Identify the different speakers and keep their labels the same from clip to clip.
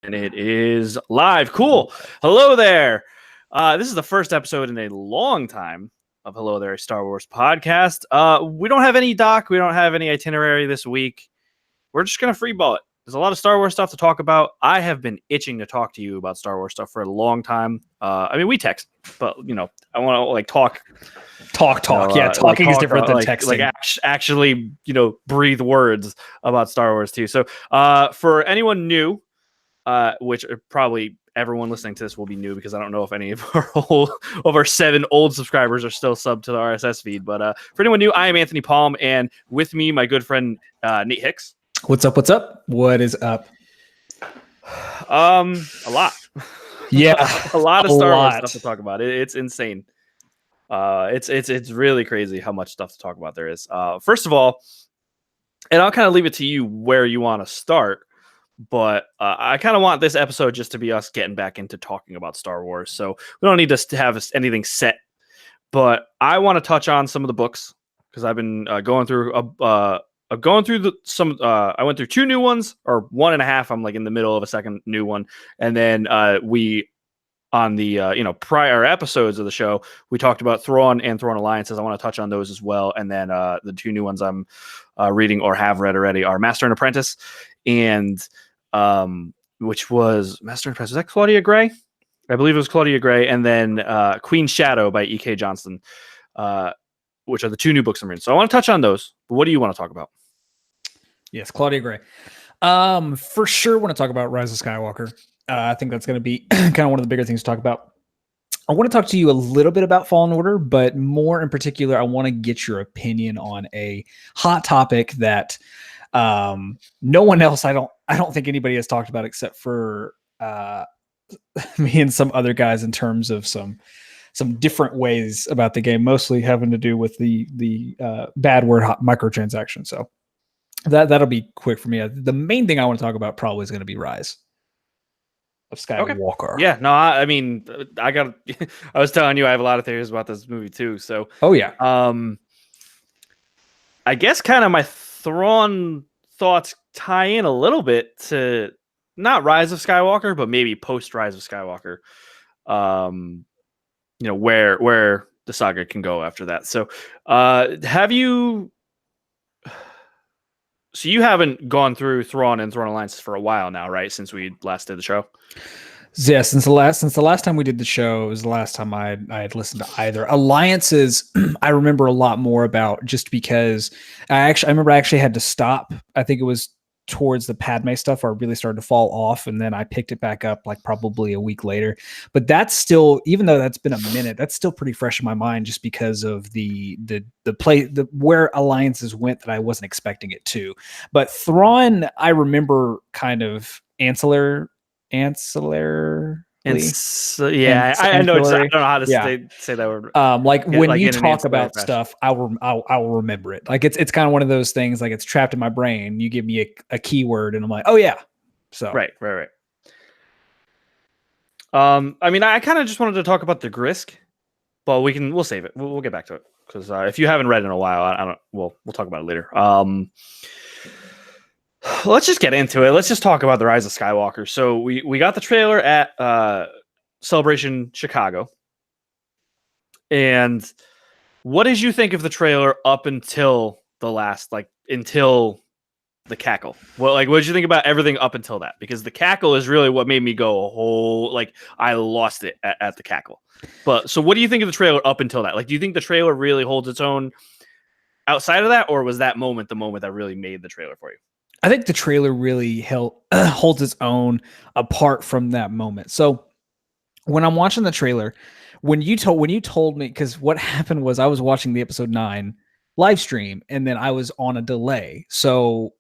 Speaker 1: And it is live. Cool. Hello there. This is the first episode in a long time of Hello There, Star Wars podcast. We don't have any doc. We don't have any itinerary this week. We're just going to freeball it. There's a lot of Star Wars stuff to talk about. I have been itching to talk to you about Star Wars stuff for a long time. We text, but, I want to, talk.
Speaker 2: Talking is different than texting.
Speaker 1: Actually, breathe words about Star Wars, too. So for anyone new, which probably everyone listening to this will be new because I don't know if any of our 7 old subscribers are still subbed to the RSS feed. But for anyone new, I am Anthony Palm, and with me, my good friend Nate Hicks.
Speaker 2: What's up? What is up?
Speaker 1: A lot.
Speaker 2: Yeah,
Speaker 1: a lot of Star Wars stuff to talk about. It's insane. It's really crazy how much stuff to talk about there is. First of all, and I'll kind of leave it to you where you want to start. But I kind of want this episode just to be us getting back into talking about Star Wars. So we don't need to have anything set. But I want to touch on some of the books because I've been going through I went through 2 new ones, or 1.5. I'm in the middle of a second new one, and then we on the prior episodes of the show we talked about Thrawn and Thrawn Alliances. I want to touch on those as well, and then the 2 new ones I'm reading or have read already are Master and Apprentice, and which was Master and Apprentice. Is that Claudia Gray? I believe it was Claudia Gray, and then Queen Shadow by E.K. Johnston, which are the 2 new books I'm reading. So I want to touch on those. But what do you want to talk about?
Speaker 2: Yes, Claudia Gray. For sure want to talk about Rise of Skywalker. I think that's going to be kind of one of the bigger things to talk about. I want to talk to you a little bit about Fallen Order, but more in particular, I want to get your opinion on a hot topic that no one else, I don't think anybody has talked about except for me and some other guys in terms of some different ways about the game, mostly having to do with the bad word microtransaction. So that'll be quick for me. The main thing I want to talk about probably is going to be Rise of Skywalker.
Speaker 1: Okay. Yeah, no, I was telling you I have a lot of theories about this movie too. So I guess kind of my Thrawn thoughts tie in a little bit to not Rise of Skywalker, but maybe post Rise of Skywalker. Where the saga can go after that. So so you haven't gone through Thrawn and Thrawn Alliances for a while now, right? Since we last did the show.
Speaker 2: Yeah, since the last time we did the show, it was the last time I had listened to either. Alliances, I remember a lot more about, just because I remember I actually had to stop. I think it was towards the Padme stuff where I really started to fall off, and then I picked it back up probably a week later. But that's still, even though that's been a minute, that's still pretty fresh in my mind, just because of the where Alliances went that I wasn't expecting it to. But Thrawn, I remember kind of ancillary. I know.
Speaker 1: I don't know how to say that word.
Speaker 2: When you talk about stuff, I will remember it. It's kind of one of those things. It's trapped in my brain. You give me a keyword, and I'm like, oh yeah. So
Speaker 1: right. I kind of just wanted to talk about the Grysk, but we'll save it. We'll get back to it because if you haven't read it in a while, we'll talk about it later. Let's just get into it. Let's just talk about the Rise of Skywalker. So we got the trailer at Celebration Chicago. And what did you think of the trailer up until the last, until the cackle? Well, what did you think about everything up until that? Because the cackle is really what made me go I lost it at the cackle. So what do you think of the trailer up until that? Do you think the trailer really holds its own outside of that, or was that moment the moment that really made the trailer for you?
Speaker 2: I think the trailer really holds its own apart from that moment. So when I'm watching the trailer, when you told me, because what happened was I was watching the episode 9 live stream, and then I was on a delay. So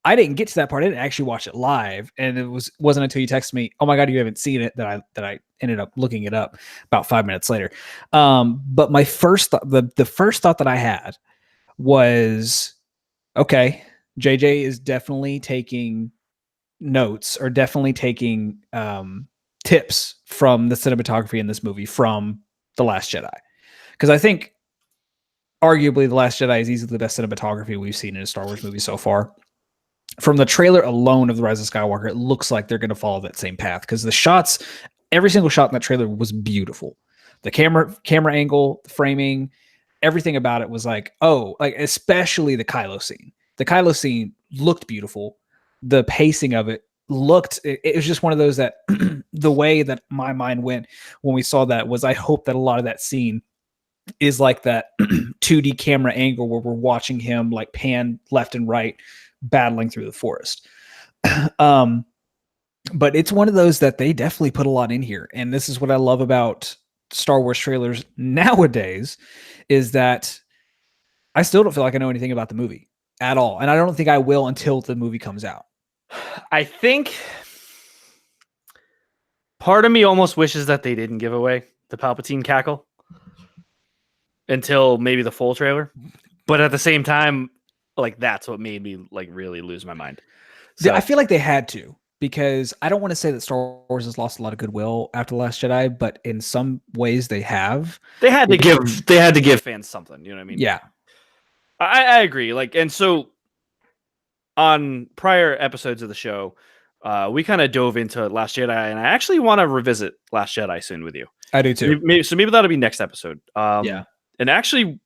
Speaker 2: I didn't get to that part. I didn't actually watch it live. And it wasn't until you texted me, oh my God, you haven't seen it, that I ended up looking it up about 5 minutes later. But my first thought, the first thought that I had was, okay, JJ is definitely taking notes, or definitely taking tips from the cinematography in this movie from The Last Jedi. Because I think arguably The Last Jedi is easily the best cinematography we've seen in a Star Wars movie so far. from the trailer alone of The Rise of Skywalker, it looks like they're going to follow that same path because the shots, every single shot in that trailer was beautiful. The camera angle, the framing, everything about it was like, oh, like especially the Kylo scene. The Kylo scene looked beautiful. The pacing of it looked, it was just one of those that the way that my mind went when we saw that was I hope that a lot of that scene is like that 2D camera angle where we're watching him like pan left and right battling through the forest. But it's one of those that they definitely put a lot in here. And this is what I love about Star Wars trailers nowadays is that I still don't feel like I know anything about the movie at all. And I don't think I will until the movie comes out.
Speaker 1: I think part of me almost wishes that they didn't give away the Palpatine cackle until maybe the full trailer. But at the same time, like that's what made me like really lose my mind.
Speaker 2: So, I feel like they had to, because I don't want to say that Star Wars has lost a lot of goodwill after The Last Jedi, but in some ways they have.
Speaker 1: They had to give fans something, you know what I mean?
Speaker 2: Yeah.
Speaker 1: I agree. Like, and so on prior episodes of the show, we kind of dove into Last Jedi, and I actually want to revisit Last Jedi soon with you.
Speaker 2: I do too.
Speaker 1: Maybe that'll be next episode.
Speaker 2: Yeah.
Speaker 1: And actually,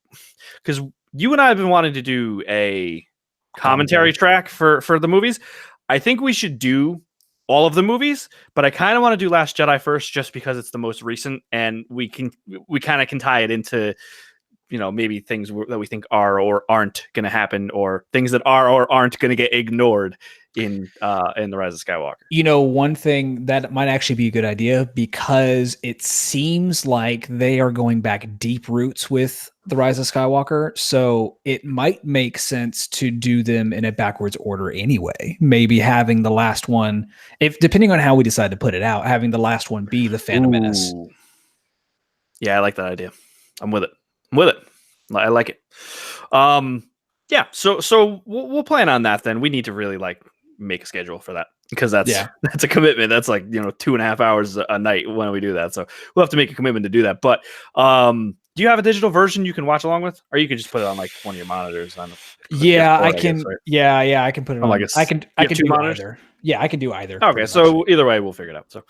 Speaker 1: because you and I have been wanting to do a commentary track for the movies, I think we should do all of the movies, but I kind of want to do Last Jedi first, just because it's the most recent, and we kind of can tie it into, you know, maybe things that we think are or aren't going to happen, or things that are or aren't going to get ignored in The Rise of Skywalker.
Speaker 2: You know, one thing that might actually be a good idea, because it seems like they are going back deep roots with The Rise of Skywalker, so it might make sense to do them in a backwards order anyway. Maybe having the last one, if depending on how we decide to put it out, having the last one be the Phantom Menace.
Speaker 1: Yeah, I like that idea. I'm with it. I like it. Yeah. So we'll plan on that then. We need to really like make a schedule for that, because that's a commitment. That's like, you know, 2.5 hours a night when we do that. So we'll have to make a commitment to do that. But do you have a digital version you can watch along with, or you can just put it on like one of your monitors? I
Speaker 2: can. Yeah, I can put it on. I can do
Speaker 1: monitors?
Speaker 2: either. Yeah, I can do either.
Speaker 1: Okay, so either way, we'll figure it out. So,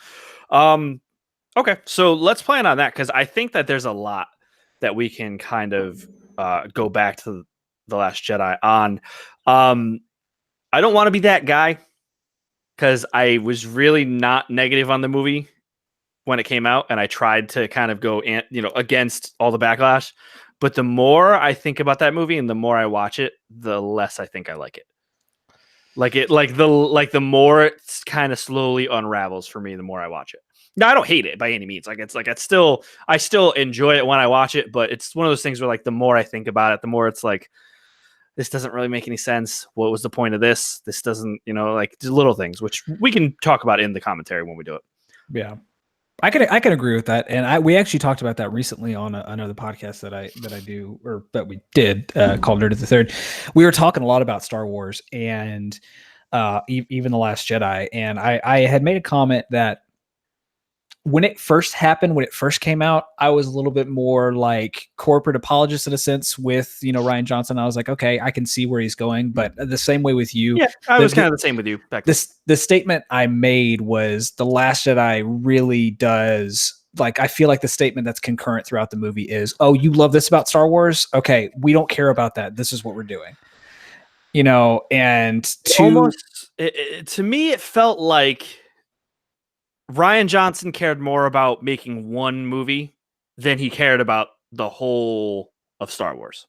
Speaker 1: okay, so let's plan on that, because I think that there's a lot that we can kind of go back to The Last Jedi on. I don't want to be that guy, because I was really not negative on the movie when it came out, and I tried to kind of go against all the backlash. But the more I think about that movie and the more I watch it, the less I think I like it. The more it kind of slowly unravels for me, the more I watch it. No, I don't hate it by any means. I still enjoy it when I watch it, but it's one of those things where like the more I think about it, the more it's like, this doesn't really make any sense. What was the point of this? This doesn't, like just little things, which we can talk about in the commentary when we do it.
Speaker 2: Yeah, I can agree with that. And we actually talked about that recently on another podcast that I do, or that we did, called Nerd of the Third. We were talking a lot about Star Wars and even The Last Jedi. And I had made a comment that when it first happened, when it first came out, I was a little bit more like corporate apologist in a sense with, Rian Johnson. I was like, okay, I can see where he's going, but the same way with you.
Speaker 1: Yeah, I was kind of the same with you back then.
Speaker 2: The statement I made was The Last Jedi really does, like, I feel like the statement that's concurrent throughout the movie is, oh, you love this about Star Wars? Okay, we don't care about that. This is what we're doing. And
Speaker 1: to me, it felt like Rian Johnson cared more about making one movie than he cared about the whole of Star Wars.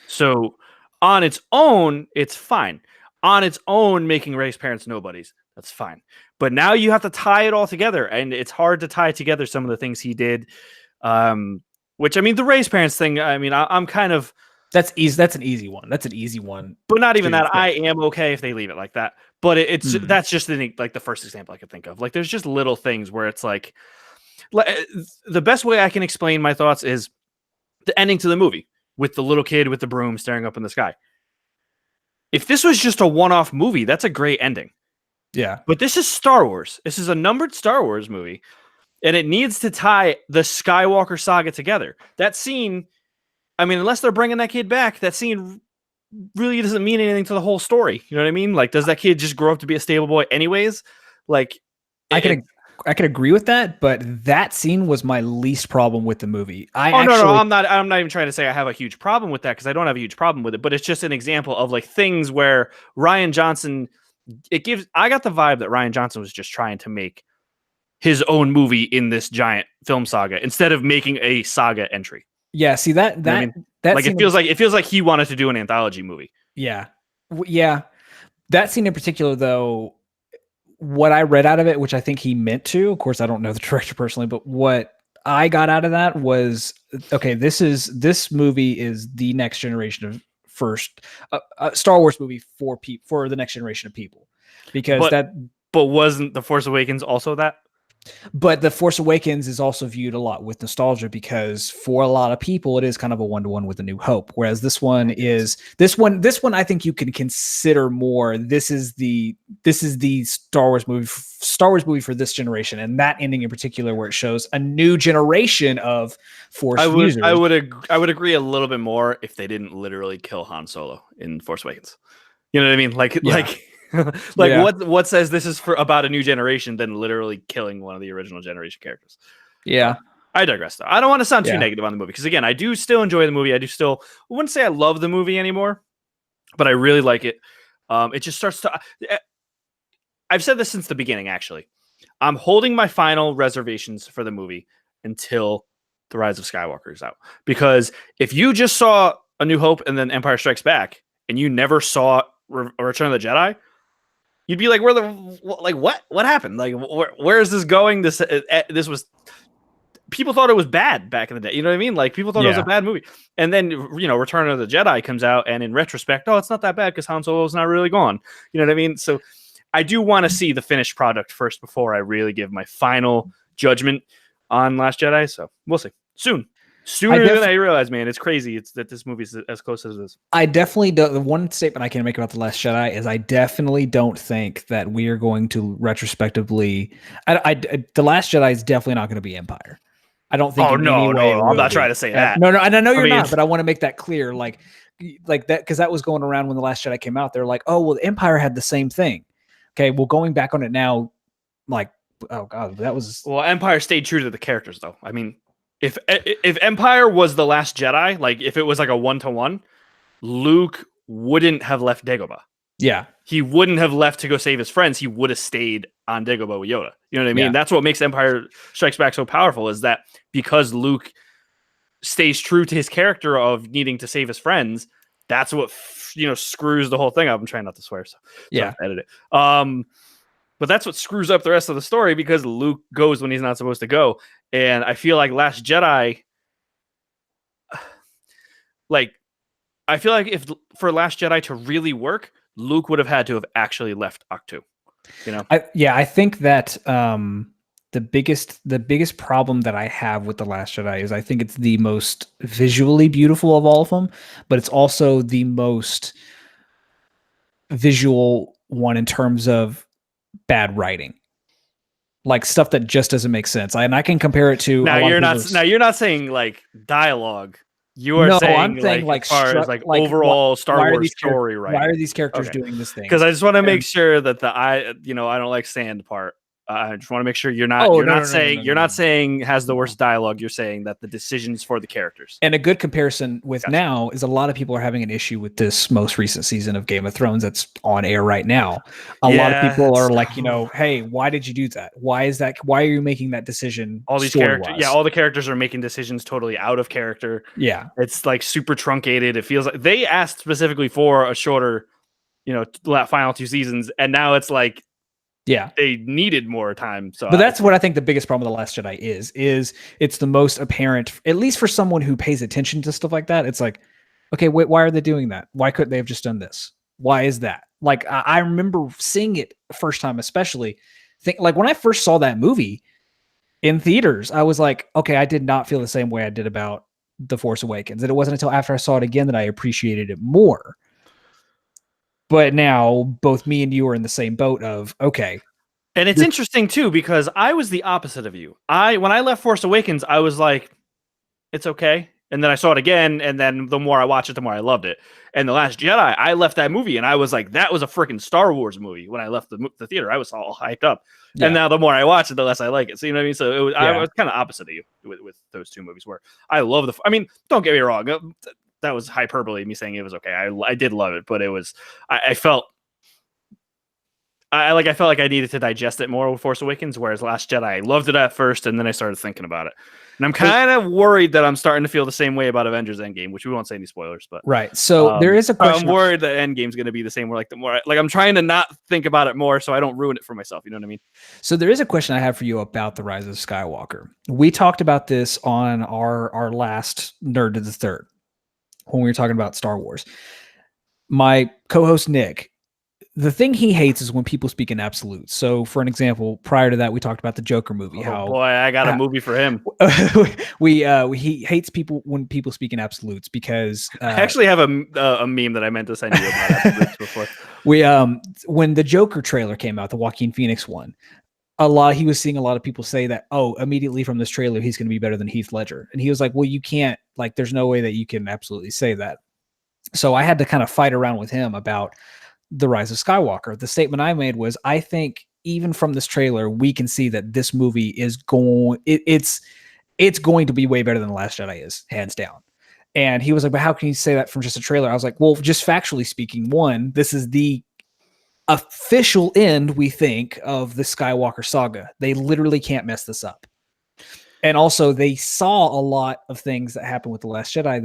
Speaker 1: So on its own, it's fine. On its own, making Rey's parents nobodies, that's fine. But now you have to tie it all together, and it's hard to tie together some of the things he did. Which, I mean, the Rey's parents thing, I mean, I'm kind of...
Speaker 2: That's easy. That's an easy one. That's an easy one.
Speaker 1: But not even that. I am okay if they leave it like that. But that's just the first example I could think of. Like, there's just little things where it's like the best way I can explain my thoughts is the ending to the movie with the little kid with the broom staring up in the sky. If this was just a one-off movie, that's a great ending.
Speaker 2: Yeah.
Speaker 1: But this is Star Wars. This is a numbered Star Wars movie, and it needs to tie the Skywalker saga together. That scene, I mean, unless they're bringing that kid back, that scene really doesn't mean anything to the whole story. You know what I mean? Like, does that kid just grow up to be a stable boy anyways? Like,
Speaker 2: I could agree with that, but that scene was my least problem with the movie.
Speaker 1: No, I'm not even trying to say I have a huge problem with that, because I don't have a huge problem with it, but it's just an example of like things where Rian Johnson, I got the vibe that Rian Johnson was just trying to make his own movie in this giant film saga instead of making a saga entry.
Speaker 2: Yeah, see that
Speaker 1: you know I mean? Like it feels like he wanted to do an anthology movie.
Speaker 2: Yeah. Yeah. That scene in particular, though, what I read out of it, which I think he meant to, of course, I don't know the director personally, but what I got out of that was, okay, this movie is the next generation of first Star Wars movie for the next generation of people, because
Speaker 1: but wasn't The Force Awakens also that?
Speaker 2: But The Force Awakens is also viewed a lot with nostalgia, because for a lot of people, it is kind of a one-to-one with A New Hope. Whereas this one I think you can consider more. This is the Star Wars movie for this generation, and that ending in particular, where it shows a new generation of Force users.
Speaker 1: I would agree a little bit more if they didn't literally kill Han Solo in Force Awakens. You know what I mean? What says this is about a new generation than literally killing one of the original generation characters?
Speaker 2: Yeah.
Speaker 1: I digress though. I don't want to sound too negative on the movie, because again, I do still enjoy the movie. I wouldn't say I love the movie anymore, but I really like it. It just starts to, I've said this since the beginning, actually. I'm holding my final reservations for the movie until The Rise of Skywalker is out. Because if you just saw A New Hope and then Empire Strikes Back, and you never saw Return of the Jedi, you'd be like, what happened? Like, where is this going? This was, people thought it was bad back in the day. You know what I mean? Like, people thought it was a bad movie. And then, Return of the Jedi comes out, and in retrospect, it's not that bad because Han Solo's not really gone. You know what I mean? So I do want to see the finished product first before I really give my final judgment on Last Jedi. So we'll see. Sooner than I realize, man. It's crazy. It's that this movie's as close as it is.
Speaker 2: I definitely don't. The one statement I can make about The Last Jedi is I definitely don't think that we are going to retrospectively. The Last Jedi is definitely not going to be Empire. I don't think.
Speaker 1: Oh no, I'm not trying to say that.
Speaker 2: No, and I know you're not, but I want to make that clear. Like that, because that was going around when The Last Jedi came out. They're like, oh well, Empire had the same thing. Okay, well, going back on it now, like, oh god, that was.
Speaker 1: Well, Empire stayed true to the characters, though. I mean, if Empire was The Last Jedi, like if it was like a 1-to-1, Luke wouldn't have left Dagobah.
Speaker 2: Yeah,
Speaker 1: he wouldn't have left to go save his friends. He would have stayed on Dagobah with Yoda. You know what I mean?
Speaker 2: Yeah.
Speaker 1: That's what makes Empire Strikes Back so powerful, is that because Luke stays true to his character of needing to save his friends, that's what screws the whole thing up. I'm trying not to swear, so edit it. But that's what screws up the rest of the story, because Luke goes when he's not supposed to go. And I feel like Last Jedi, I feel like if for Last Jedi to really work, Luke would have had to have actually left Ahch-To.
Speaker 2: I think that the biggest problem that I have with The Last Jedi is I think it's the most visually beautiful of all of them, but it's also the most visual one in terms of bad writing, like stuff that just doesn't make sense. And I can compare it to.
Speaker 1: Now you're not saying like dialogue. You are saying, I'm saying like as far as like overall Star Wars story, right?
Speaker 2: Why are these characters doing this thing?
Speaker 1: Because I just want to make sure that I don't like sand part. I just want to make sure you're not saying has the worst dialogue. You're saying that the decisions for the characters.
Speaker 2: And a good comparison with now is a lot of people are having an issue with this most recent season of Game of Thrones that's on air right now. A lot of people are like, hey, why did you do that? Why is that? Why are you making that decision?
Speaker 1: All these characters, all the characters are making decisions totally out of character.
Speaker 2: Yeah,
Speaker 1: it's like super truncated. It feels like they asked specifically for a shorter, final 2 seasons, and now it's like.
Speaker 2: Yeah,
Speaker 1: they needed more time. So,
Speaker 2: but that's what I think the biggest problem with The Last Jedi is it's the most apparent, at least for someone who pays attention to stuff like that. It's like, okay, wait, why are they doing that? Why couldn't they have just done this? Why is that? Like, I remember seeing it the first time, especially like when I first saw that movie in theaters, I was like, okay, I did not feel the same way I did about The Force Awakens. And it wasn't until after I saw it again that I appreciated it more. But now both me and you are in the same boat of, okay.
Speaker 1: And it's interesting too, because I was the opposite of you. When I left Force Awakens, I was like, it's okay. And then I saw it again, and then the more I watched it, the more I loved it. And The Last Jedi, I left that movie, and I was like, that was a freaking Star Wars movie. When I left the theater, I was all hyped up. Yeah. And now the more I watch it, the less I like it. So you know what I mean? So I was kind of opposite of you with those two movies, where I love I mean, don't get me wrong, that was hyperbole, me saying it was okay. I did love it, but it was I felt like I needed to digest it more with Force Awakens, whereas Last Jedi, I loved it at first, and then I started thinking about it. And I'm kind of worried that I'm starting to feel the same way about Avengers Endgame, which we won't say any spoilers, but
Speaker 2: right. So there is a question.
Speaker 1: I'm worried that Endgame's going to be the same. Where like the more I'm trying to not think about it more, so I don't ruin it for myself. You know what I mean?
Speaker 2: So there is a question I have for you about the Rise of Skywalker. We talked about this on our last Nerd to the Third when we were talking about Star Wars. My co-host Nick, the thing he hates is when people speak in absolutes. So, for an example, prior to that, we talked about the Joker movie.
Speaker 1: Boy, I got a movie for him.
Speaker 2: He hates people when people speak in absolutes because
Speaker 1: I actually have a meme that I meant to send you about absolutes before.
Speaker 2: When the Joker trailer came out, the Joaquin Phoenix one, he was seeing a lot of people say that, immediately from this trailer, he's going to be better than Heath Ledger. And he was like, well, you can't, there's no way that you can absolutely say that. So I had to kind of fight around with him about The Rise of Skywalker. The statement I made was, I think even from this trailer, we can see that this movie is it's going to be way better than The Last Jedi is, hands down. And he was like, but how can you say that from just a trailer? I was like, well, just factually speaking, one, this is the official end, we think, of the Skywalker saga. They literally can't mess this up. And also, they saw a lot of things that happened with The Last Jedi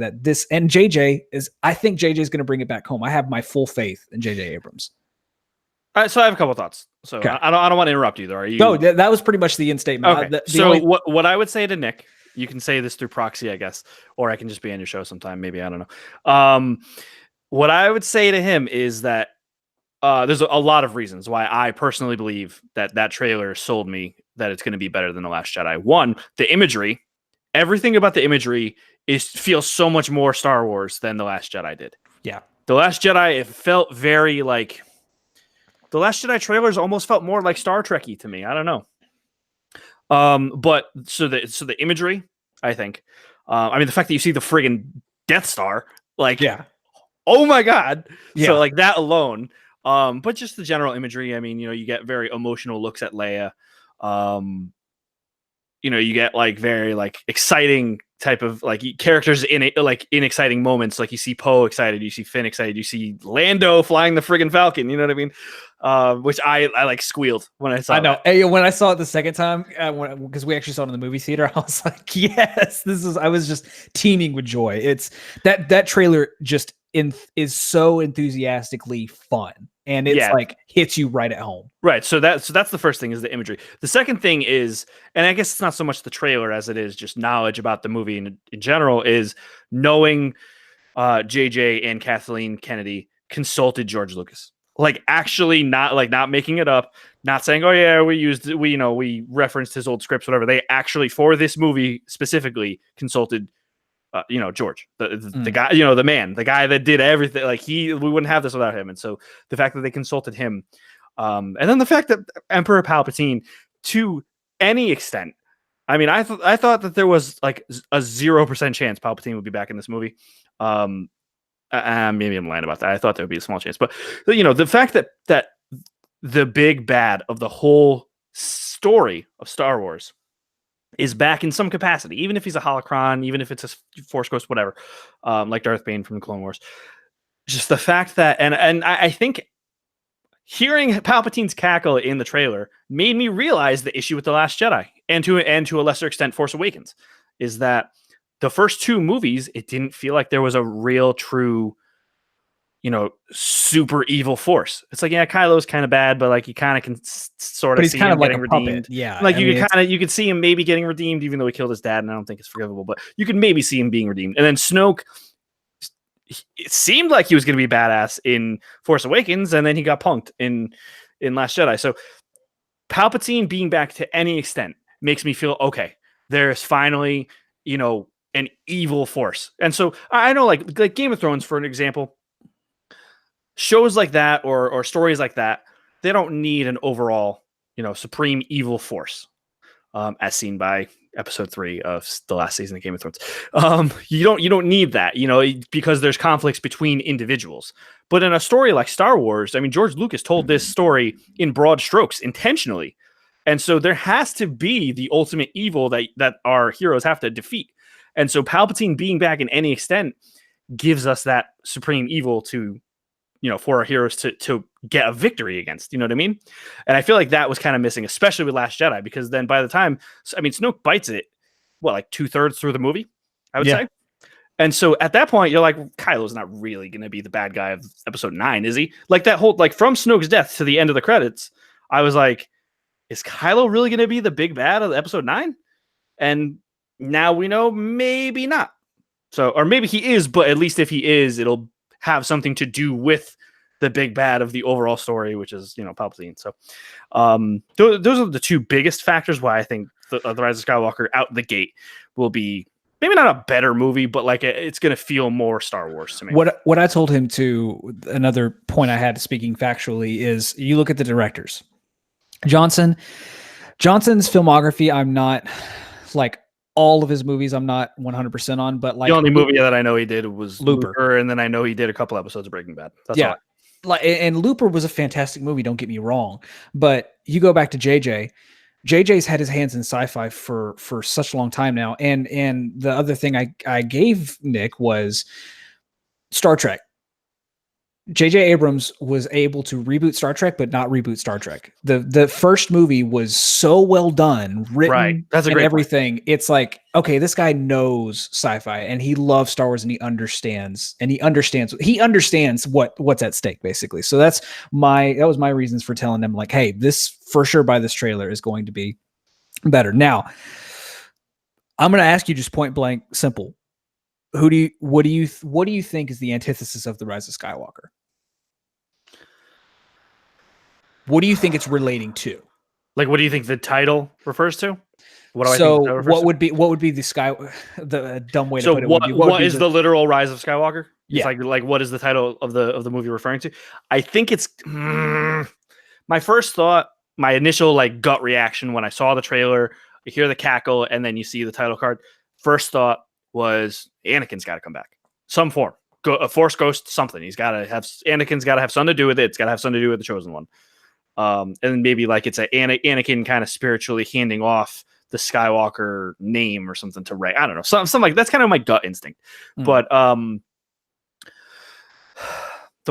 Speaker 2: and I think JJ is going to bring it back home. I have my full faith in JJ Abrams.
Speaker 1: All right, so I have a couple of thoughts. So okay. I don't want to interrupt you, though. Are you?
Speaker 2: No, that was pretty much the end statement.
Speaker 1: Okay. What I would say to Nick, you can say this through proxy, I guess, or I can just be on your show sometime. Maybe, I don't know. What I would say to him is that there's a lot of reasons why I personally believe that trailer sold me that it's going to be better than The Last Jedi. One, the imagery. Everything about the imagery feels so much more Star Wars than The Last Jedi did.
Speaker 2: Yeah.
Speaker 1: The Last Jedi, it felt very like... The Last Jedi trailers almost felt more like Star Trek-y to me. I don't know. But so the imagery, I think. I mean, the fact that you see the friggin' Death Star,
Speaker 2: yeah.
Speaker 1: Oh my God.
Speaker 2: Yeah.
Speaker 1: So that alone. But just the general imagery. I mean, you get very emotional looks at Leia. You get very exciting type of characters in it, in exciting moments. Like you see Poe excited, you see Finn excited, you see Lando flying the friggin' Falcon. You know what I mean? Which I squealed when I saw.
Speaker 2: I know. Hey, when I saw it the second time, because we actually saw it in the movie theater, I was like, yes, I was just teeming with joy. It's that trailer just is so enthusiastically fun. And it's hits you right at home.
Speaker 1: Right. So that's the first thing, is the imagery. The second thing is, and I guess it's not so much the trailer as it is just knowledge about the movie in general, is knowing JJ and Kathleen Kennedy consulted George Lucas. Actually not making it up, not saying, oh yeah, we referenced his old scripts, whatever. They actually, for this movie specifically, consulted George, the guy, the man, the guy that did everything. We wouldn't have this without him. And so the fact that they consulted him, and then the fact that Emperor Palpatine, to any extent, I mean, I thought that there was a 0% chance Palpatine would be back in this movie. Maybe I'm lying about that. I thought there would be a small chance, but the fact that the big bad of the whole story of Star Wars is back in some capacity, even if he's a holocron, even if it's a Force Ghost, whatever, like Darth Bane from the Clone Wars. Just the fact that, and I think hearing Palpatine's cackle in the trailer made me realize the issue with The Last Jedi, and to a lesser extent Force Awakens, is that the first two movies, it didn't feel like there was a real, true, super evil Force. It's Kylo's kind of bad, but you kind of can sort of see him getting redeemed.
Speaker 2: Yeah,
Speaker 1: you could see him maybe getting redeemed, even though he killed his dad, and I don't think it's forgivable. But you could maybe see him being redeemed. And then Snoke, it seemed like he was going to be badass in Force Awakens, and then he got punked in Last Jedi. So Palpatine being back to any extent makes me feel okay. There's finally, an evil Force. And so I know, like Game of Thrones, for an example. Shows like that or stories like that, they don't need an overall, supreme evil force. as seen by episode 3 of the last season of Game of Thrones. You don't need that, because there's conflicts between individuals. But in a story like Star Wars, I mean, George Lucas told this story in broad strokes intentionally. And so there has to be the ultimate evil that our heroes have to defeat. And so Palpatine being back in any extent gives us that supreme evil to, for our heroes to get a victory against, you know what I mean? And I feel like that was kind of missing, especially with Last Jedi, because then by the time, Snoke bites it, like 2/3 through the movie, I would say. And so at that point, you're like, Kylo's not really going to be the bad guy of episode 9, is he? Like that whole, from Snoke's death to the end of the credits, I was like, is Kylo really going to be the big bad of episode 9? And now we know maybe not. So, or maybe he is, but at least if he is, it'll have something to do with the big bad of the overall story, which is, Palpatine. So those are the two biggest factors why I think the Rise of Skywalker out the gate will be maybe not a better movie, but it's going to feel more Star Wars to me.
Speaker 2: What I told him to, another point I had speaking factually, is you look at the directors. Johnson's filmography, I'm not all of his movies I'm not 100% on, but
Speaker 1: the only movie that I know he did was Looper, and then I know he did a couple episodes of Breaking Bad. That's all.
Speaker 2: And Looper was a fantastic movie, don't get me wrong, but you go back to JJ's had his hands in sci-fi for such a long time now. And the other thing I gave Nick was Star Trek. J.J. Abrams was able to reboot Star Trek, but not reboot Star Trek. The first movie was so well done, written,
Speaker 1: right. That's a great
Speaker 2: everything. Point. It's like, okay, this guy knows sci-fi and he loves Star Wars and he understands what's at stake, basically. So that was my reasons for telling them, like, hey, this for sure by this trailer is going to be better. Now, I'm going to ask you just point blank, simple. What do you think is the antithesis of the Rise of Skywalker? What do you think it's relating to?
Speaker 1: Like, what do you think the title refers to?
Speaker 2: What would be the dumb way to put it?
Speaker 1: What is the literal Rise of Skywalker? It's like what is the title of the movie referring to? I think it's my first thought, my initial gut reaction when I saw the trailer, you hear the cackle, and then you see the title card. First thought was Anakin's got to come back, some form, a Force ghost, something. Anakin's got to have something to do with it. It's got to have something to do with the Chosen One. And then maybe it's Anakin kind of spiritually handing off the Skywalker name or something to Rey. I don't know. Something like that's kind of my gut instinct. But the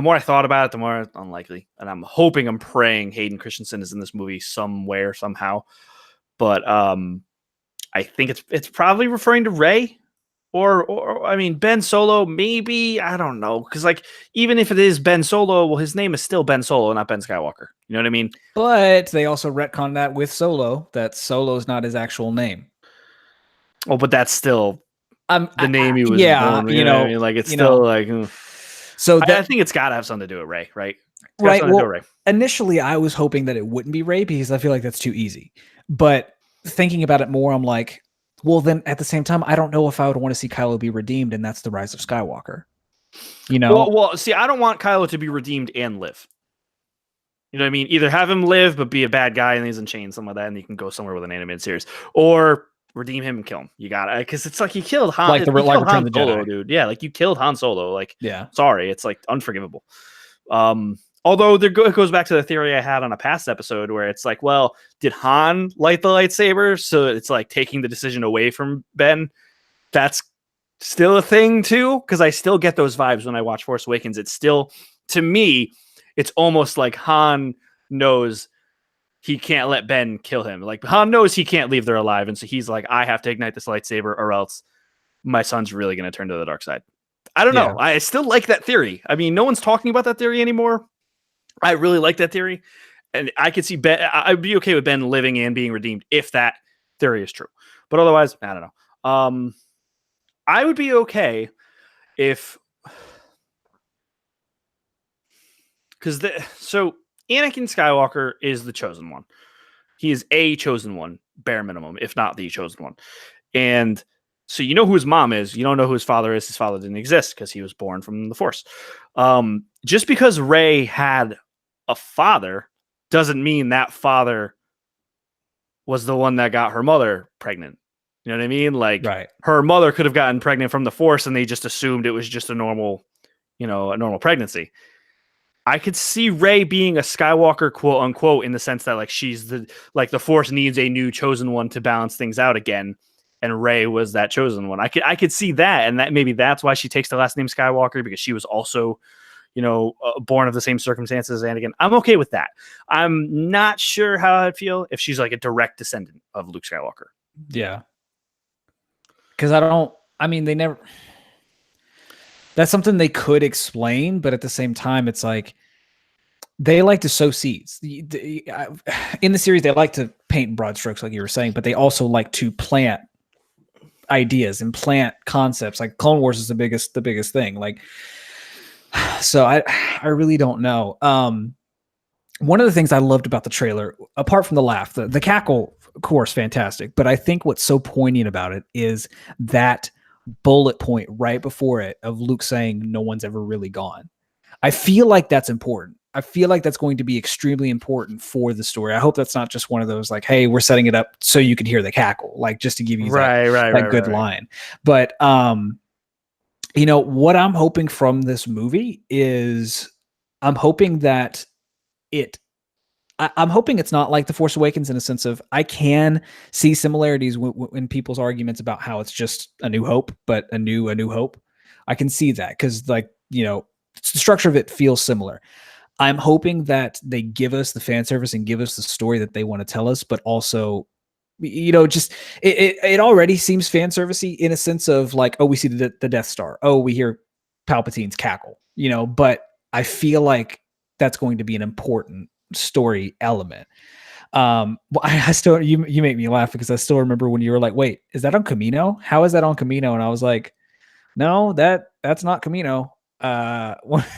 Speaker 1: more I thought about it, the more unlikely. And I'm hoping, I'm praying Hayden Christensen is in this movie somewhere, somehow. But I think it's probably referring to Rey. Or I mean, Ben Solo, maybe, I don't know. Because even if it is Ben Solo, well, his name is still Ben Solo, not Ben Skywalker. You know what I mean?
Speaker 2: But they also retconned that with Solo, that Solo's not his actual name.
Speaker 1: Oh, but that's still the name he was born. You know what I mean? It's still So I think it's got to have something to do with Rey, right?
Speaker 2: Right. Well, initially, I was hoping that it wouldn't be Rey because I feel like that's too easy. But thinking about it more, I'm like, well, then at the same time, I don't know if I would want to see Kylo be redeemed, and that's the Rise of Skywalker.
Speaker 1: Well, see, I don't want Kylo to be redeemed and live. You know what I mean? Either have him live but be a bad guy and he's in chains, something like that, and he can go somewhere with an animated series, or redeem him and kill him. You gotta, because it's like he killed Han, Han Solo, dude. Yeah, you killed Han Solo. Sorry, it's unforgivable. Although it goes back to the theory I had on a past episode where it's well, did Han light the lightsaber? So it's taking the decision away from Ben. That's still a thing too, because I still get those vibes when I watch Force Awakens. It's still, to me, it's almost like Han knows he can't let Ben kill him. Han knows he can't leave there alive, and so he's I have to ignite this lightsaber or else my son's really going to turn to the dark side. I don't know. I still like that theory. I mean, no one's talking about that theory anymore. I really like that theory, and I could see Ben. I'd be okay with Ben living and being redeemed if that theory is true. But otherwise, I don't know. I would be okay if, so Anakin Skywalker is the chosen one. He is a chosen one, bare minimum, if not the chosen one. And so you know who his mom is. You don't know who his father is. His father didn't exist because he was born from the Force. Just because Rey had a father doesn't mean that father was the one that got her mother pregnant. You know what I mean? Like
Speaker 2: Right.
Speaker 1: her mother could have gotten pregnant from the Force, and they just assumed it was just a normal pregnancy. I could see Rey being a Skywalker, quote unquote, in the sense that like she's the Force needs a new chosen one to balance things out again, and Rey was that chosen one. I could see that, and that maybe that's why she takes the last name Skywalker, because she was also, born of the same circumstances. And again, I'm okay with that. I'm not sure how I'd feel if she's like a direct descendant of Luke Skywalker.
Speaker 2: Yeah. Because they never, that's something they could explain, but at the same time, it's like, they like to sow seeds. In the series, they like to paint in broad strokes, like you were saying, but they also like to plant ideas and plant concepts. Like Clone Wars is the biggest thing. Like, so I really don't know. One of the things I loved about the trailer, apart from the laugh, the cackle, of course, fantastic. But I think what's so poignant about it is that bullet point right before it of Luke saying no one's ever really gone. I feel like that's important. I feel like that's going to be extremely important for the story. I hope that's not just one of those like, hey, we're setting it up so you can hear the cackle, like just to give you that good line. But what I'm hoping from this movie is I'm hoping that I'm hoping it's not like The Force Awakens in a sense of I can see similarities in people's arguments about how it's just A New Hope, but a new Hope. I can see that because the structure of it feels similar. I'm hoping that they give us the fan service and give us the story that they want to tell us, but also, just it already seems fan servicey in a sense of like, oh, we see the Death Star. Oh, we hear Palpatine's cackle, but I feel like that's going to be an important story element. I still, you make me laugh because I still remember when you were like, wait, is that on Kamino? How is that on Kamino? And I was like, no, that's not Kamino.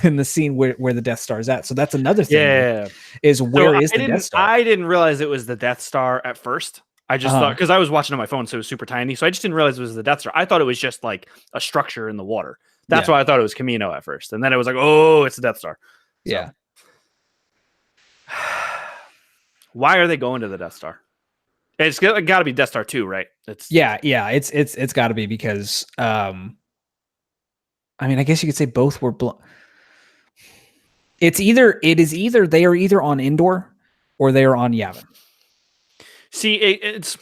Speaker 2: In the scene where the Death Star is at. So that's another thing.
Speaker 1: Yeah.
Speaker 2: Is where is the Death Star?
Speaker 1: I didn't realize it was the Death Star at first. I just thought, because I was watching on my phone, so it was super tiny. So I just didn't realize it was the Death Star. I thought it was just like a structure in the water. That's why I thought it was Kamino at first. And then it was like, oh, it's the Death Star. So.
Speaker 2: Yeah.
Speaker 1: Why are they going to the Death Star? It's got to be Death Star 2, right? It's got to be because I guess you could say both were it is either they are either on Endor or they are on Yavin. See, it's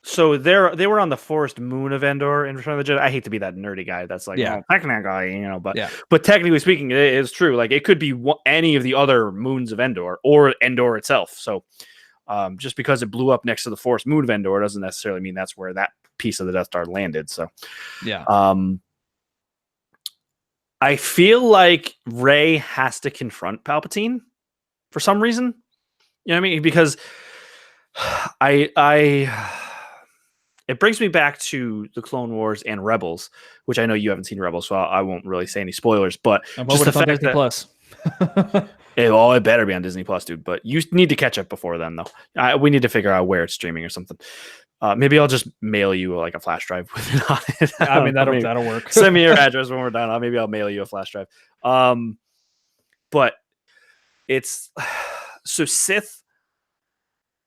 Speaker 1: so they were on the forest moon of Endor in Return of the Jedi. I hate to be that nerdy guy that's like, technically, but technically speaking, it is true. Like it could be any of the other moons of Endor or Endor itself. So just because it blew up next to the forest moon of Endor doesn't necessarily mean that's where that piece of the Death Star landed. So I feel like Rey has to confront Palpatine for some reason. You know what I mean? Because it brings me back to the Clone Wars and Rebels, which I know you haven't seen Rebels, so I won't really say any spoilers. But just the fact
Speaker 2: Disney Plus.
Speaker 1: It better be on Disney Plus, dude. But you need to catch up before then, though. We need to figure out where it's streaming or something. Maybe I'll just mail you like a flash drive with it on it.
Speaker 2: That'll work.
Speaker 1: Send me your address when we're done. Maybe I'll mail you a flash drive. But it's so Sith.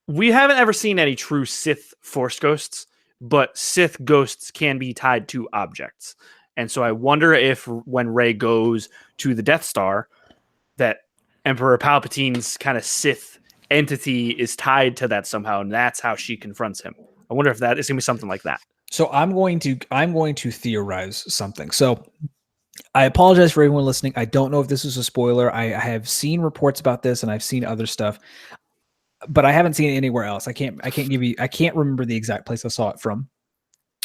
Speaker 1: We haven't ever seen any true Sith Force ghosts, but Sith ghosts can be tied to objects. And so I wonder if when Rey goes to the Death Star, that Emperor Palpatine's kind of Sith entity is tied to that somehow, and that's how she confronts him. I wonder if that is going to be something like that.
Speaker 2: So I'm going to theorize something. So I apologize for everyone listening. I don't know if this is a spoiler. I have seen reports about this and I've seen other stuff, but I haven't seen it anywhere else. I can't remember the exact place I saw it from,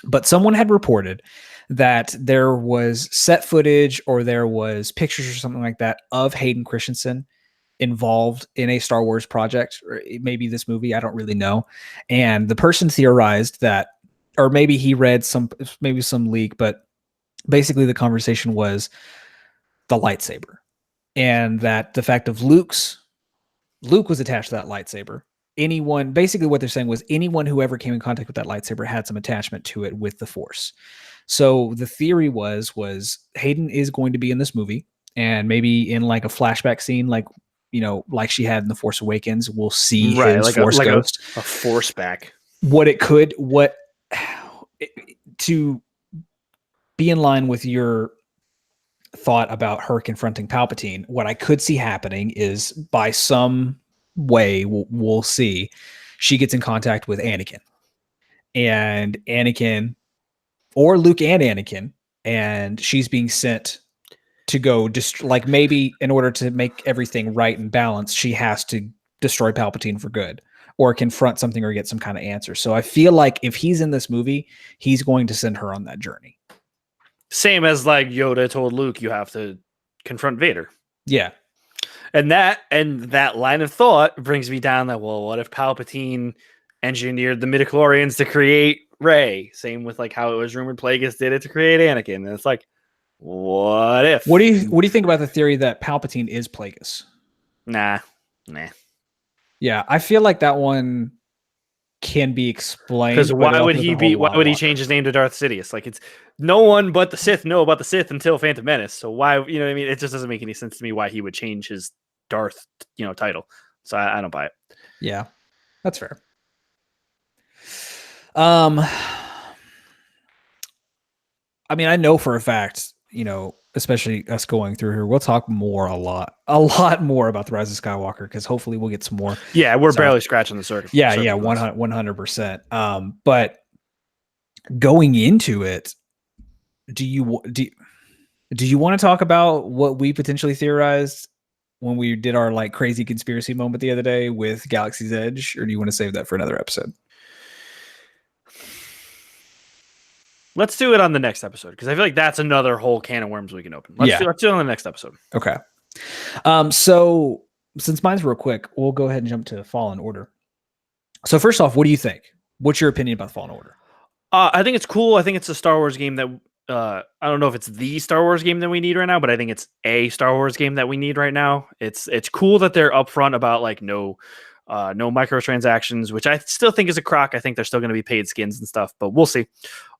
Speaker 2: but someone had reported that there was set footage or there was pictures or something like that of Hayden Christensen involved in a Star Wars project, or maybe this movie, I don't really know. And the person theorized that, or maybe he read some leak, but basically the conversation was the lightsaber, and that the fact of Luke was attached to that lightsaber. Basically what they're saying was anyone who ever came in contact with that lightsaber had some attachment to it with the Force. So the theory was Hayden is going to be in this movie, and maybe in like a flashback scene, like like she had in The Force Awakens, we'll see
Speaker 1: Right,
Speaker 2: his
Speaker 1: like
Speaker 2: Force Ghost.
Speaker 1: a Force back.
Speaker 2: To be in line with your thought about her confronting Palpatine, what I could see happening is by some way we'll see she gets in contact with Anakin, and Anakin, or Luke and Anakin, and she's being sent to go just like, maybe in order to make everything right and balanced, she has to destroy Palpatine for good, or confront something, or get some kind of answer. So I feel like if he's in this movie, he's going to send her on that journey.
Speaker 1: Same as like Yoda told Luke, you have to confront Vader.
Speaker 2: Yeah.
Speaker 1: And that line of thought brings me down that, well, what if Palpatine engineered the midichlorians to create Rey? Same with like how it was rumored Plagueis did it to create Anakin. And it's like, what if?
Speaker 2: What do you think about the theory that Palpatine is Plagueis?
Speaker 1: Nah.
Speaker 2: Yeah, I feel like that one can be explained.
Speaker 1: Because why would he change his name to Darth Sidious? Like, it's no one but the Sith know about the Sith until Phantom Menace. So why, you know what I mean? It just doesn't make any sense to me why he would change his Darth, title. So I don't buy it.
Speaker 2: Yeah, that's fair. I mean, I know for a fact, especially us going through here, we'll talk a lot more about The Rise of Skywalker, because hopefully we'll get some more.
Speaker 1: Yeah, we're barely scratching the surface.
Speaker 2: Yeah, 100%. But going into it, do you want to talk about what we potentially theorized when we did our like crazy conspiracy moment the other day with Galaxy's Edge, or do you want to save that for another episode?
Speaker 1: Let's do it on the next episode, because I feel like that's another whole can of worms we can open. Let's do it on the next episode.
Speaker 2: Okay. So since mine's real quick, we'll go ahead and jump to Fallen Order. So first off, what do you think? What's your opinion about Fallen Order?
Speaker 1: I think it's cool. I think it's a Star Wars game that I don't know if it's the Star Wars game that we need right now, but I think it's a Star Wars game that we need right now. It's cool that they're upfront about like no microtransactions, which I still think is a crock. I think they're still going to be paid skins and stuff, but we'll see.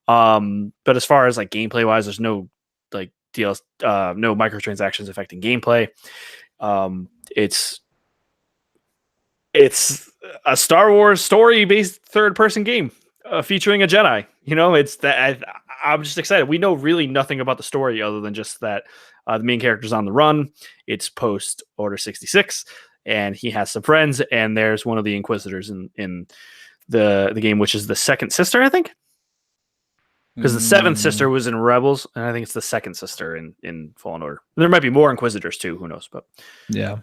Speaker 1: But as far as like gameplay wise, there's no like deals, no microtransactions affecting gameplay. It's a Star Wars story based third person game featuring a Jedi. It's that I'm just excited. We know really nothing about the story other than just that the main character's on the run. It's post Order 66, and he has some friends, and there's one of the Inquisitors in the game, which is the second sister, I think. Because the seventh sister was in Rebels, and I think it's the second sister in Fallen Order. There might be more Inquisitors too. Who knows? But
Speaker 2: yeah.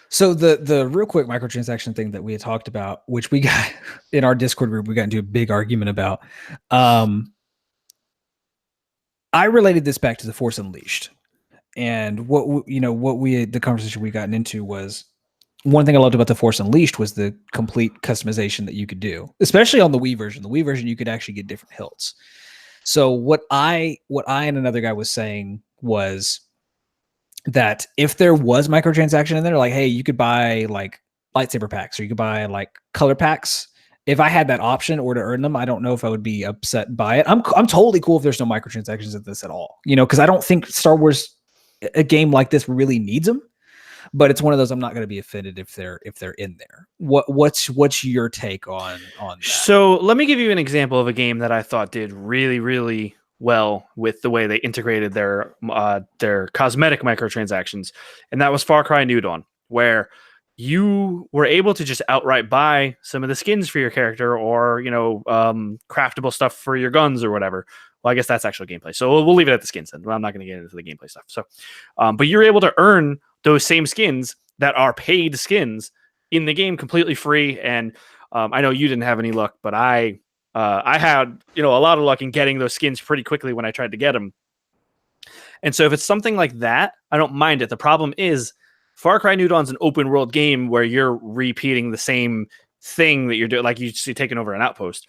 Speaker 2: So the real quick microtransaction thing that we had talked about, which we got in our Discord group, we got into a big argument about. I related this back to The Force Unleashed, and the conversation we gotten into was, one thing I loved about The Force Unleashed was the complete customization that you could do, especially on the Wii version. The Wii version, you could actually get different hilts. So what I and another guy was saying was that if there was microtransaction in there, like, hey, you could buy like lightsaber packs, or you could buy like color packs. If I had that option or to earn them, I don't know if I would be upset by it. I'm totally cool if there's no microtransactions in this at all, because I don't think Star Wars, a game like this, really needs them. But it's one of those, I'm not going to be offended if they're in there. What's your take on that?
Speaker 1: So let me give you an example of a game that I thought did really, really well with the way they integrated their cosmetic microtransactions, and that was Far Cry New Dawn, where you were able to just outright buy some of the skins for your character, or craftable stuff for your guns or whatever. Well, I guess that's actual gameplay, so we'll leave it at the skins then. I'm not going to get into the gameplay stuff. So, but you're able to earn those same skins that are paid skins in the game completely free. And I know you didn't have any luck, but I had a lot of luck in getting those skins pretty quickly when I tried to get them. And so if it's something like that, I don't mind it. The problem is Far Cry New Dawn's an open world game where you're repeating the same thing that you're doing, like you're taking over an outpost.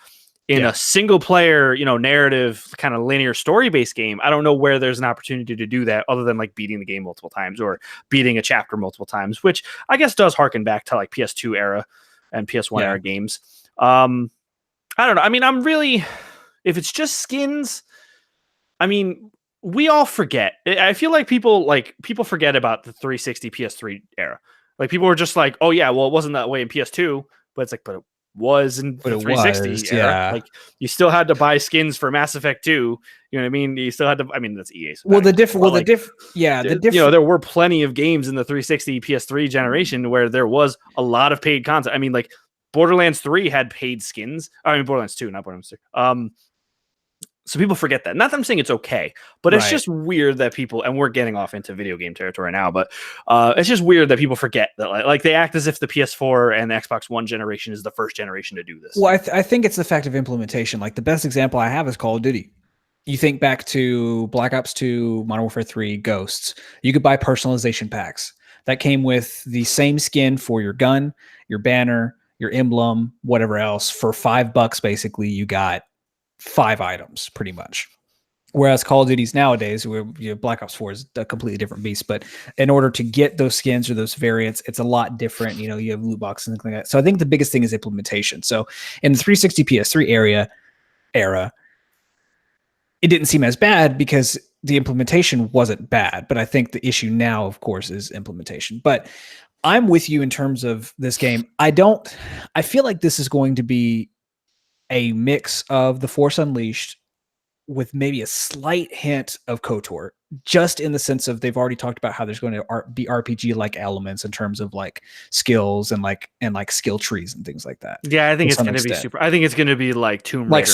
Speaker 1: In a single player, narrative kind of linear story based game, I don't know where there's an opportunity to do that other than like beating the game multiple times or beating a chapter multiple times, which I guess does harken back to like PS2 era and PS1 era games. I don't know. I mean, if it's just skins, I mean, we all forget. I feel like people forget about the 360 PS3 era. Like people were just like, oh yeah, well it wasn't that way in PS2, but it's like, but it was in the 360 era.
Speaker 2: Yeah.
Speaker 1: Like you still had to buy skins for Mass Effect 2. You know what I mean? You still had to. I mean that's EA.
Speaker 2: Well, the different. Yeah, the different.
Speaker 1: You know, there were plenty of games in the 360 PS3 generation where there was a lot of paid content. I mean, like Borderlands 3 had paid skins. I mean, Borderlands 2, not Borderlands 3. So people forget that. Not that I'm saying it's okay, but it's just weird that people, and we're getting off into video game territory now, but it's just weird that people forget that like they act as if the PS4 and the Xbox One generation is the first generation to do this.
Speaker 2: Well, I think it's the fact of implementation. Like the best example I have is Call of Duty. You think back to Black Ops 2, Modern Warfare 3, Ghosts. You could buy personalization packs that came with the same skin for your gun, your banner, your emblem, whatever else. For $5, basically, you got 5 items pretty much. Whereas Call of Duty's nowadays, where Black Ops 4 is a completely different beast, but in order to get those skins or those variants, it's a lot different. You know, you have loot boxes and things like that. So I think the biggest thing is implementation. So in the 360 PS3 era, it didn't seem as bad because the implementation wasn't bad. But I think the issue now, of course, is implementation. But I'm with you in terms of this game. I feel like this is going to be a mix of The Force Unleashed with maybe a slight hint of KOTOR, just in the sense of they've already talked about how there's going to be RPG-like elements in terms of like skills and like skill trees and things like that.
Speaker 1: Yeah, I think it's going to be super. I think it's going to be like Tomb Raider.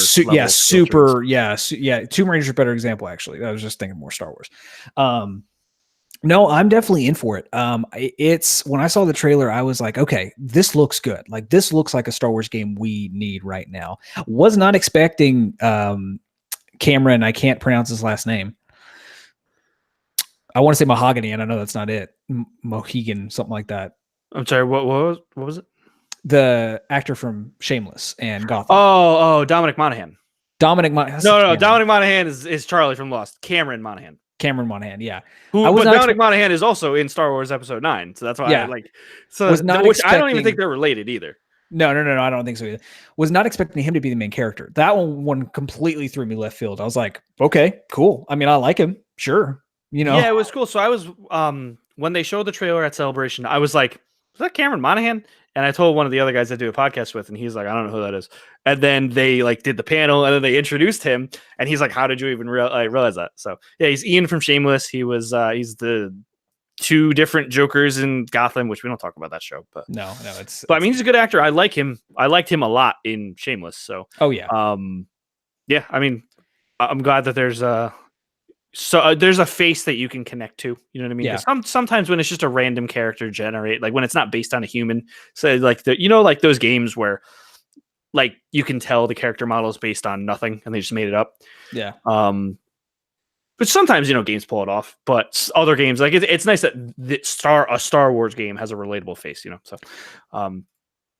Speaker 2: Tomb Raider's a better example, actually. I was just thinking more Star Wars. No, I'm definitely in for it. It's when I saw the trailer, I was like, okay, this looks good. Like this looks like a Star Wars game we need right now. Was not expecting Cameron. I can't pronounce his last name. I want to say Mahogany, and I know that's not it. Mohegan, something like that.
Speaker 1: I'm sorry. What was it?
Speaker 2: The actor from Shameless and Gotham.
Speaker 1: Oh, Dominic Monaghan.
Speaker 2: No,
Speaker 1: Dominic Monaghan is Charlie from Lost. Cameron Monaghan,
Speaker 2: yeah.
Speaker 1: But Dominic Monaghan is also in Star Wars Episode 9, so that's why I don't even think they're related either.
Speaker 2: No, I don't think so either. Was not expecting him to be the main character. That one completely threw me left field. I was like, okay, cool. I mean, I like him, sure. You know,
Speaker 1: yeah, it was cool. So I was when they showed the trailer at Celebration, I was like, is that Cameron Monaghan? And I told one of the other guys I do a podcast with, and he's like, I don't know who that is. And then they like did the panel, and then they introduced him, and he's like, how did you even realize that? So yeah, he's Ian from Shameless. He's the 2 different Jokers in Gotham, which we don't talk about that show, but
Speaker 2: no,
Speaker 1: but I mean, he's a good actor. I like him. I liked him a lot in Shameless. So yeah. I mean, I'm glad that there's a face that you can connect to. You know what I mean?
Speaker 2: Yeah.
Speaker 1: Sometimes when it's just a random character generate, like when it's not based on a human, so like like those games where like you can tell the character model is based on nothing and they just made it up.
Speaker 2: Yeah.
Speaker 1: But sometimes games pull it off, but other games like it's nice that a Star Wars game has a relatable face. So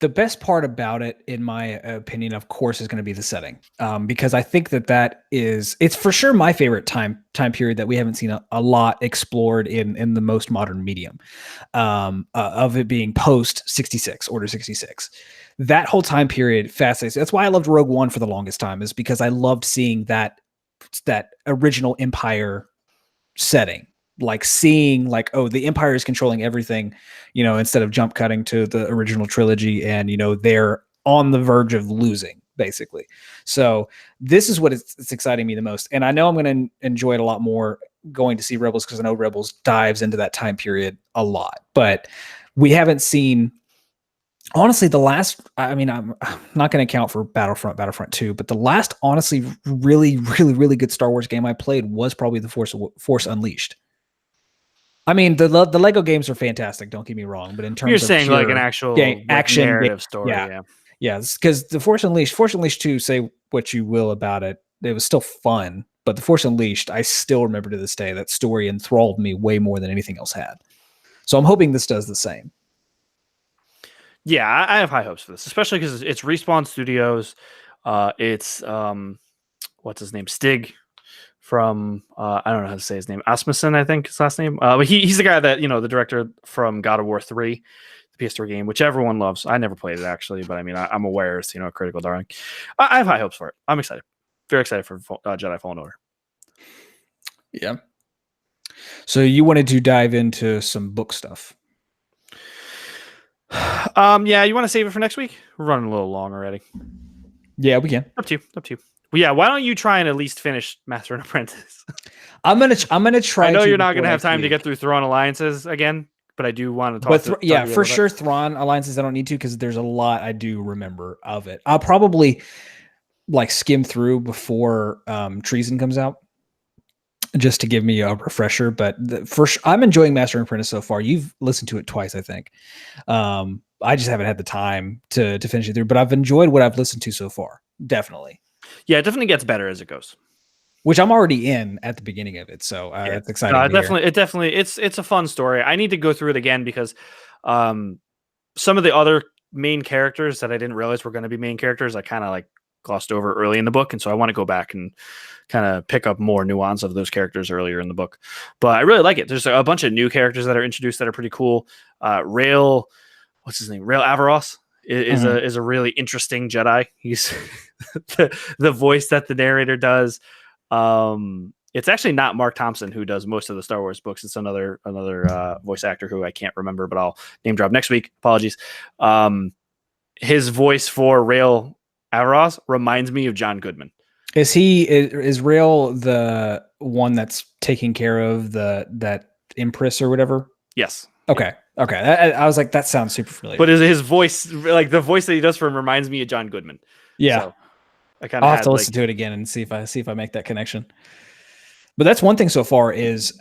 Speaker 2: the best part about it, in my opinion, of course, is going to be the setting, because I think it's for sure my favorite time period that we haven't seen a lot explored in the most modern medium, of it being post 66, Order 66. That whole time period fascinates. That's why I loved Rogue One for the longest time, is because I loved seeing that original Empire setting. Like seeing like, oh, the Empire is controlling everything, instead of jump cutting to the original trilogy and, they're on the verge of losing basically. So this is what it's exciting me the most. And I know I'm going to enjoy it a lot more going to see Rebels, because I know Rebels dives into that time period a lot, but we haven't seen, honestly, the last, I mean, I'm not going to count for Battlefront 2, but the last honestly really, really, really good Star Wars game I played was probably The Force Unleashed. I mean, the Lego games are fantastic. Don't get me wrong, but in terms of
Speaker 1: saying like an actual action narrative story,
Speaker 2: yeah, because the Force Unleashed 2, say what you will about it, it was still fun. But the Force Unleashed, I still remember to this day that story enthralled me way more than anything else had. So I'm hoping this does the same.
Speaker 1: Yeah, I have high hopes for this, especially because it's Respawn Studios. It's what's his name, Stig from I don't know how to say his name, Asmussen, I think his last name. But he's the guy that the director from God of War 3, the PS3 game, which everyone loves. I never played it actually, but I mean I'm aware it's a critical darling. I have high hopes for it. I'm excited, very excited for Jedi Fallen Order.
Speaker 2: Yeah. So you wanted to dive into some book stuff.
Speaker 1: Yeah, you want to save it for next week? We're running a little long already.
Speaker 2: Yeah, we can.
Speaker 1: Up to you. Well, yeah, why don't you try and at least finish Master and Apprentice?
Speaker 2: I'm gonna try.
Speaker 1: I know you're not gonna have time to get through Thrawn Alliances again, but I do want to talk.
Speaker 2: But for sure, Thrawn Alliances I don't need to because there's a lot I do remember of it. I'll probably like skim through before Treason comes out, just to give me a refresher. But I'm enjoying Master and Apprentice so far. You've listened to it twice, I think. I just haven't had the time to finish it through, but I've enjoyed what I've listened to so far. Definitely.
Speaker 1: Yeah, it definitely gets better as it goes.
Speaker 2: Which I'm already in at the beginning of it, so it's exciting.
Speaker 1: It's a fun story. I need to go through it again because some of the other main characters that I didn't realize were going to be main characters, I kind of like glossed over early in the book, and so I want to go back and kind of pick up more nuance of those characters earlier in the book. But I really like it. There's a bunch of new characters that are introduced that are pretty cool. Rail, what's his name? Rail Avaros is a really interesting Jedi. He's the voice that the narrator does. It's actually not Mark Thompson who does most of the Star Wars books. It's another voice actor who I can't remember, but I'll name drop next week. Apologies. His voice for Rail Avaros reminds me of John Goodman.
Speaker 2: Is Rail the one that's taking care of that Empress or whatever?
Speaker 1: Yes.
Speaker 2: Okay. I was like, that sounds super familiar.
Speaker 1: But his voice, like the voice that he does for him, reminds me of John Goodman.
Speaker 2: Yeah.
Speaker 1: So
Speaker 2: I'll have to listen to it again and see if I make that connection. But that's one thing so far is,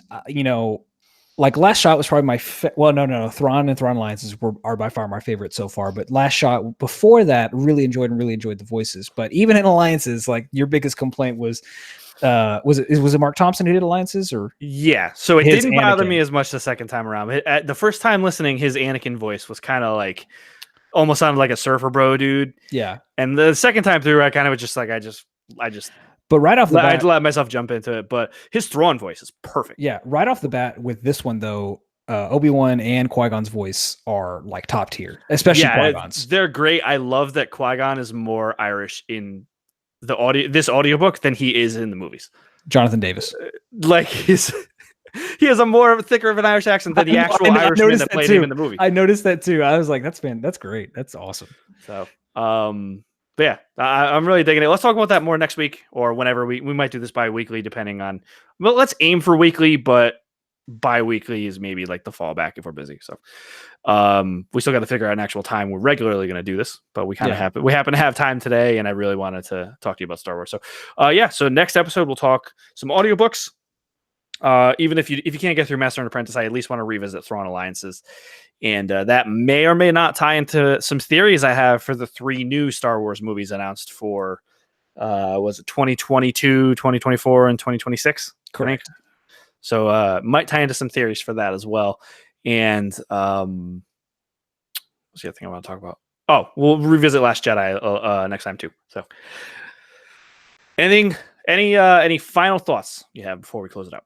Speaker 2: like Last Shot was probably my Thrawn and Thrawn Alliances are by far my favorite so far. But Last Shot before that, really enjoyed the voices. But even in Alliances, like your biggest complaint was it Mark Thompson who did Alliances or?
Speaker 1: Yeah. So it didn't bother me as much the second time around. At the first time listening, his Anakin voice was kind of like almost sounded like a surfer bro dude.
Speaker 2: Yeah.
Speaker 1: And the second time through, I kind of was just like, I just.
Speaker 2: But right off the bat,
Speaker 1: I'd let myself jump into it. But his Thrawn voice is perfect.
Speaker 2: Yeah, right off the bat with this one though, Obi-Wan and Qui-Gon's voice are like top tier, especially Qui-Gon's.
Speaker 1: They're great. I love that Qui-Gon is more Irish in this audiobook than he is in the movies.
Speaker 2: Jonathan Davis,
Speaker 1: like he has a more thicker of an Irish accent than the actual Irishman that played him in the movie.
Speaker 2: I noticed that too. I was like, that's great. That's awesome.
Speaker 1: So, but yeah, I'm really digging it. Let's talk about that more next week or whenever we might do this bi-weekly, depending on. Well, let's aim for weekly, but bi-weekly is maybe like the fallback if we're busy. So, we still got to figure out an actual time we're regularly going to do this, but we happen to have time today, and I really wanted to talk to you about Star Wars. So, so next episode we'll talk some audiobooks. Even if you can't get through Master and Apprentice, I at least want to revisit Thrawn Alliances. And that may or may not tie into some theories I have for the 3 new Star Wars movies announced for, was it 2022, 2024, and 2026?
Speaker 2: Correct.
Speaker 1: So might tie into some theories for that as well. And what's the other thing I want to talk about? Oh, we'll revisit Last Jedi next time too. So any final thoughts you have before we close it out?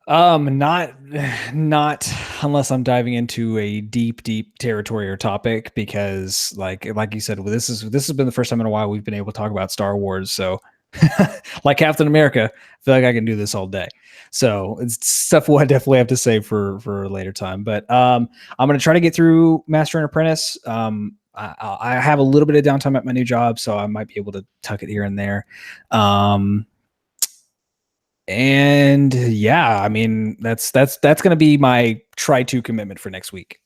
Speaker 2: Not unless I'm diving into a deep territory or topic, because like you said, this has been the first time in a while we've been able to talk about Star Wars. So like Captain America, I feel like I can do this all day. So it's stuff we'll definitely have to save for a later time. But I'm going to try to get through Master and Apprentice. I have a little bit of downtime at my new job, so I might be able to tuck it here and there. And yeah, I mean, that's going to be my try to commitment for next week.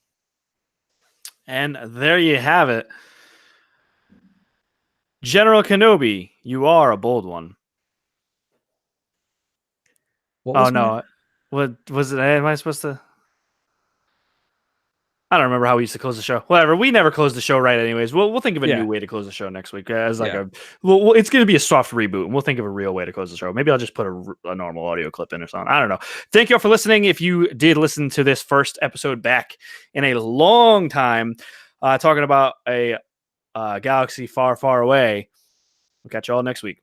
Speaker 1: And there you have it. General Kenobi, you are a bold one. Oh no. What was it? Am I supposed to? I don't remember how we used to close the show. Whatever. We never closed the show right anyways. We'll think of a new way to close the show next week. As like it's going to be a soft reboot, and we'll think of a real way to close the show. Maybe I'll just put a normal audio clip in or something. I don't know. Thank you all for listening. If you did listen to this first episode back in a long time, talking about a galaxy far, far away, we'll catch you all next week.